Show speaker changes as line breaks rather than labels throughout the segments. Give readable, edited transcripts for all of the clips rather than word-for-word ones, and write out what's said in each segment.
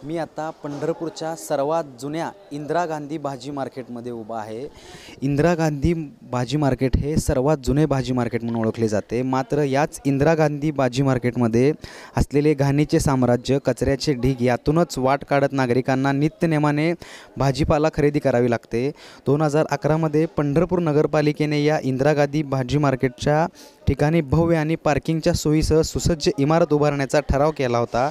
मी आता पंढरपूरच्या सर्वात जुन्या इंदिरा गांधी भाजी मार्केटमध्ये उभा आहे। इंदिरा गांधी भाजी मार्केट हे सर्वात जुने भाजी मार्केट म्हणून ओळखले जाते। मात्र याच इंदिरा गांधी भाजी मार्केटमध्ये असलेले घाणीचे साम्राज्य, कचऱ्याचे ढीग यातूनच वाट काढत नागरिकांना नित्यनेमाने भाजीपाला खरेदी करावी लागते। 2011 मध्ये पंढरपूर नगरपालिकेने या इंदिरा गांधी भाजी मार्केटच्या ठिकाणी भव्य आणि पार्किंगच्या सोयीसह सुसज्ज इमारत उभारण्याचा ठराव केला होता।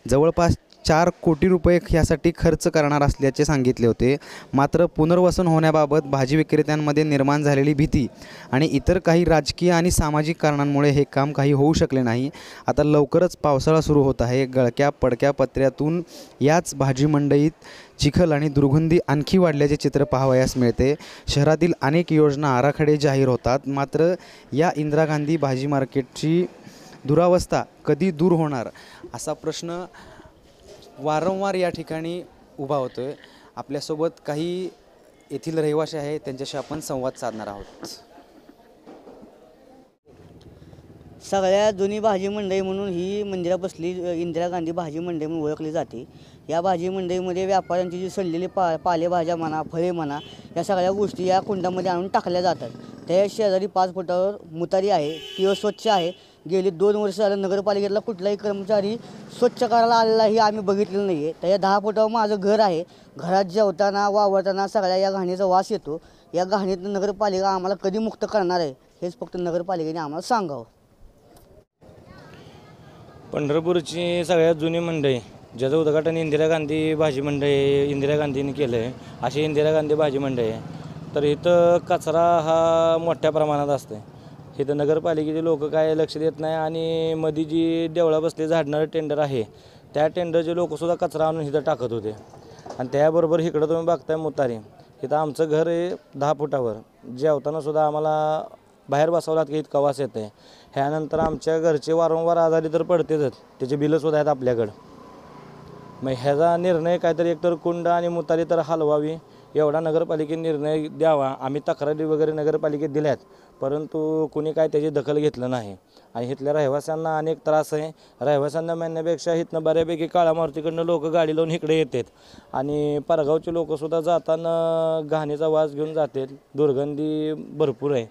जवळपास 4 कोटी रुपये यासाठी खर्च करणार असल्याचे सांगितले होते। मात्र पुनर्वसन होण्याबाबत भाजी विक्रेत्यांमध्ये निर्माण झालेली भीती आणि इतर काही राजकीय आणि सामाजिक कारणांमुळे हे काम काही होऊ शकले नाही। आता लवकरच पावसाळा सुरू होत आहे। गळक्या पडक्या पत्र्यातून याच भाजी मंडईत चिखल आणि दुर्गंधी आणखी वाढल्याचे चित्र पाहावयास मिळते। शहरातील अनेक योजना आराखडे जाहीर होतात, मात्र या इंदिरा गांधी भाजी मार्केटची दुरावस्था कधी दूर होणार असा प्रश्न वारंवार या ठिकाणी उभा होतोय। आपल्यासोबत काही येथील रहिवासी आहे, त्यांच्याशी आपण संवाद साधणार आहोत।
सगळ्यात जुनी भाजी मंडई म्हणून ही मंदिरात बसली इंदिरा गांधी भाजी मंडई म्हणून ओळखली जाते। या भाजी मंडईमध्ये व्यापाऱ्यांची जी सडलेली पालेभाज्या म्हणा, फळे म्हणा, या सगळ्या गोष्टी या कुंडामध्ये आणून टाकल्या जातात। त्या शेजारी 5 फुटावर मुतारी आहे, ती स्वच्छ आहे। गेली 2 वर्ष झालं नगरपालिकेतला कुठलाही कर्मचारी स्वच्छ करायला आलेलाही आम्ही बघितलेलं नाही आहे। त्या 10 फुटावर माझं घर आहे। घरात जेवताना वावरताना सगळ्या या घाणीचा वास येतो। या घाणीतून नगरपालिका आम्हाला कधी मुक्त करणार आहे हेच फक्त नगरपालिकेने आम्हाला सांगावं।
पंढरपूरची सगळ्यात जुनी मंडई, ज्याचं उद्घाटन इंदिरा गांधी भाजी मंडई इंदिरा गांधींनी केलं आहे, अशी इंदिरा गांधी भाजी मंडई आहे। तर इथं कचरा हा मोठ्या प्रमाणात असतो। इथं नगरपालिकेचे लोक काय लक्ष देत नाही आणि मध्ये जी देवळा बसले झाडणारं टेंडर आहे, त्या टेंडरचे लोकसुद्धा कचरा आणून इथं टाकत होते। आणि त्याबरोबर इकडं तुम्ही बघताय मुतारी, इथं आमचं घर आहे 10 फुटावर, जेवतानासुद्धा आम्हाला बाहेर बसावं लागतं, इतका वास येतं आहे। ह्यानंतर आमच्या घरचे वारंवार आजारी तर पडतेच, त्याचे बिलंसुद्धा आहेत आपल्याकडं। मग ह्याचा निर्णय काहीतरी एकतर कुंड आणि मुतारी तर हलवावी एवढा नगरपालिकेने निर्णय द्यावा। आम्ही तक्रारी वगैरे नगरपालिकेत दिल्यात, परंतु कुणी काय त्याची दखल घेतलं नाही। आणि इथल्या रहिवाशांना अनेक त्रास आहे। रहिवाशांना म्हणण्यापेक्षा इथनं बऱ्यापैकी काळा मारुतीकडनं लोक गाडी लावून इकडे येतात आणि परगावचे लोकसुद्धा जाताना घाणीचा वास घेऊन जातात। दुर्गंधी भरपूर आहे।